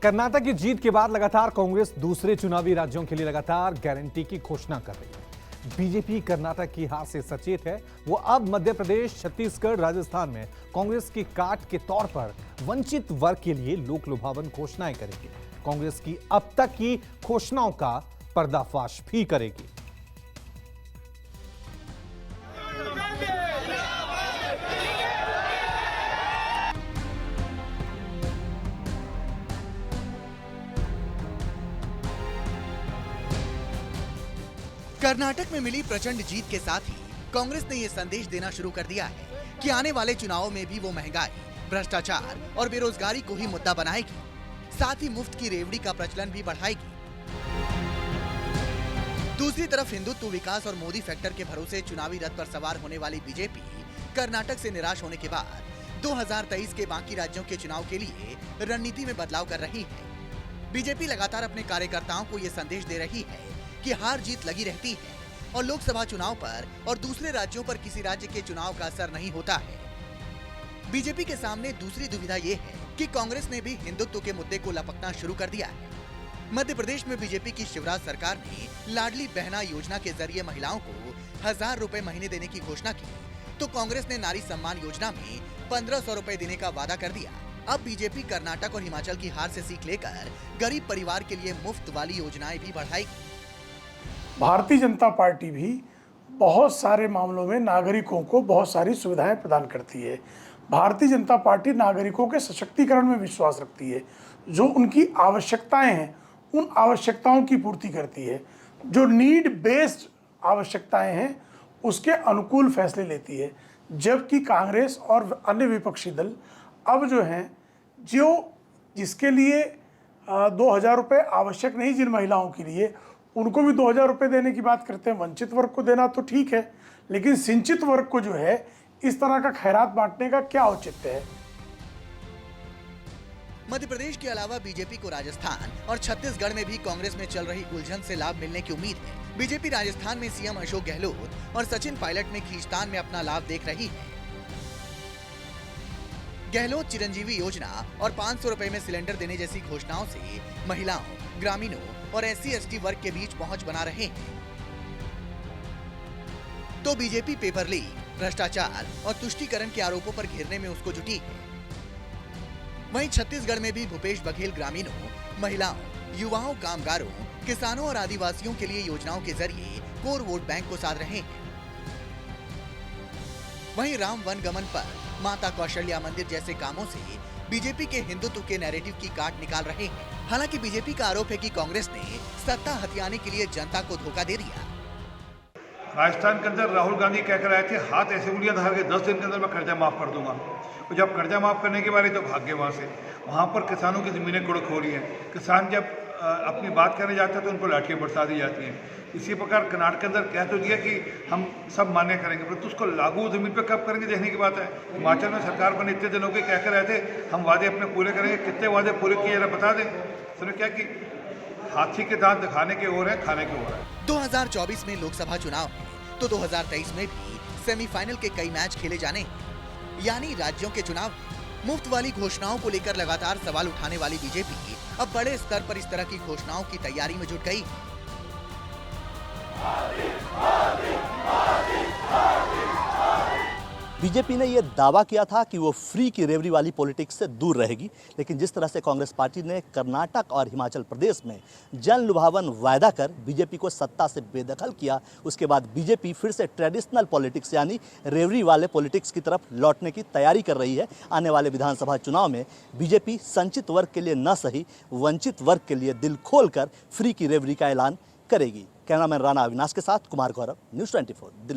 कर्नाटक की जीत के बाद लगातार कांग्रेस दूसरे चुनावी राज्यों के लिए लगातार गारंटी की घोषणा कर रही है। बीजेपी कर्नाटक की हार से सचेत है। वो अब मध्य प्रदेश, छत्तीसगढ़, राजस्थान में कांग्रेस की काट के तौर पर वंचित वर्ग के लिए लोक लुभावन घोषणाएं करेगी। कांग्रेस की अब तक की घोषणाओं का पर्दाफाश भी करेगी। कर्नाटक में मिली प्रचंड जीत के साथ ही कांग्रेस ने ये संदेश देना शुरू कर दिया है कि आने वाले चुनावों में भी वो महंगाई, भ्रष्टाचार और बेरोजगारी को ही मुद्दा बनाएगी। साथ ही मुफ्त की रेवड़ी का प्रचलन भी बढ़ाएगी। दूसरी तरफ हिंदुत्व, विकास और मोदी फैक्टर के भरोसे चुनावी रथ पर सवार होने वाली बीजेपी कर्नाटक से निराश होने के बाद 2023 के बाकी राज्यों के चुनाव के लिए रणनीति में बदलाव कर रही है। बीजेपी लगातार अपने कार्यकर्ताओं को ये संदेश दे रही है कि हार जीत लगी रहती है और लोकसभा चुनाव पर और दूसरे राज्यों पर किसी राज्य के चुनाव का असर नहीं होता है। बीजेपी के सामने दूसरी दुविधा ये है कि कांग्रेस ने भी हिंदुत्व के मुद्दे को लपकना शुरू कर दिया है। मध्य प्रदेश में बीजेपी की शिवराज सरकार ने लाडली बहना योजना के जरिए महिलाओं को 1000 रुपए महीने देने की घोषणा की, तो कांग्रेस ने नारी सम्मान योजना में 1500 रुपए देने का वादा कर दिया। अब बीजेपी कर्नाटक और हिमाचल की हार से सीख लेकर गरीब परिवार के लिए मुफ्त वाली योजनाएं भी बढ़ाएगी। भारतीय जनता पार्टी भी बहुत सारे मामलों में नागरिकों को बहुत सारी सुविधाएं प्रदान करती है। भारतीय जनता पार्टी नागरिकों के सशक्तिकरण में विश्वास रखती है। जो उनकी आवश्यकताएं हैं उन आवश्यकताओं की पूर्ति करती है। जो नीड बेस्ड आवश्यकताएं हैं उसके अनुकूल फैसले लेती है। जबकि कांग्रेस और अन्य विपक्षी दल अब जो हैं, जिसके लिए 2000 रुपये आवश्यक नहीं, जिन महिलाओं के लिए, उनको भी 2000 रुपये देने की बात करते हैं। वंचित वर्ग को देना तो ठीक है, लेकिन सिंचित वर्ग को जो है इस तरह का खैरात बांटने का क्या औचित्य है। मध्य प्रदेश के अलावा बीजेपी को राजस्थान और छत्तीसगढ़ में भी कांग्रेस में चल रही उलझन से लाभ मिलने की उम्मीद है। बीजेपी राजस्थान में सीएम अशोक गहलोत और सचिन पायलट में खींचतान में अपना लाभ देख रही है। गहलोत चिरंजीवी योजना और 500 रुपए में सिलेंडर देने जैसी घोषणाओं से महिलाओं, ग्रामीणों और SC/ST वर्ग के बीच पहुंच बना रहे हैं। तो बीजेपी पेपर लीक, भ्रष्टाचार और तुष्टीकरण के आरोपों पर घेरने में उसको जुटी है। वहीं छत्तीसगढ़ में भी भूपेश बघेल ग्रामीणों, महिलाओं, युवाओं, कामगारों, किसानों और आदिवासियों के लिए योजनाओं के जरिए कोर वोट बैंक को साध रहे हैं। वहीं राम वनगमन पर माता कौशल्या मंदिर जैसे कामों से बीजेपी के हिंदुत्व के नैरेटिव की काट निकाल रहे हैं। हालांकि बीजेपी का आरोप है कि कांग्रेस ने सत्ता हथियाने के लिए जनता को धोखा दे दिया। राजस्थान के अंदर राहुल गांधी कहकर आए थे, हाथ ऐसे उंगलियां धर के 10 दिन के अंदर मैं कर्जा माफ कर दूंगा। और जब कर्जा माफ करने की बारी तो भाग्य वहां से, वहां पर किसानों की जमीनें कुड़क हो रही हैं। किसान जब अपनी बात करने जाते हैं तो उनको लाठियां बरसा दी जाती हैं। इसी प्रकार कर्नाटक के अंदर कह तो दिया कि हम सब मान्य करेंगे, परंतु उसको लागू जमीन पर कब करेंगे देखने की बात है। हिमाचल में सरकार बने इतने दिन हो गए, कहकर रहे थे हम वादे अपने पूरे करेंगे। कितने वादे पूरे किए जरा बता दें। सुनो क्या कि हाथी के दांत दिखाने के ओर है, खाने के ओर है। 2024 में लोकसभा चुनाव है तो 2023 में भी सेमीफाइनल के कई मैच खेले जाने, यानी राज्यों के चुनाव। मुफ्त वाली घोषणाओं को लेकर लगातार सवाल उठाने वाली बीजेपी अब बड़े स्तर पर इस तरह की घोषणाओं की तैयारी में जुट गई। बीजेपी ने यह दावा किया था कि वो फ्री की रेवड़ी वाली पॉलिटिक्स से दूर रहेगी, लेकिन जिस तरह से कांग्रेस पार्टी ने कर्नाटक और हिमाचल प्रदेश में जन लुभावन वायदा कर बीजेपी को सत्ता से बेदखल किया, उसके बाद बीजेपी फिर से ट्रेडिशनल पॉलिटिक्स यानी रेवड़ी वाले पॉलिटिक्स की तरफ लौटने की तैयारी कर रही है। आने वाले विधानसभा चुनाव में बीजेपी संचित वर्ग के लिए न सही वंचित वर्ग के लिए दिल खोलकर फ्री की रेवड़ी का ऐलान करेगी। कैमरामैन राणा अविनाश के साथ कुमार गौरव, न्यूज़ 24 दिल्ली।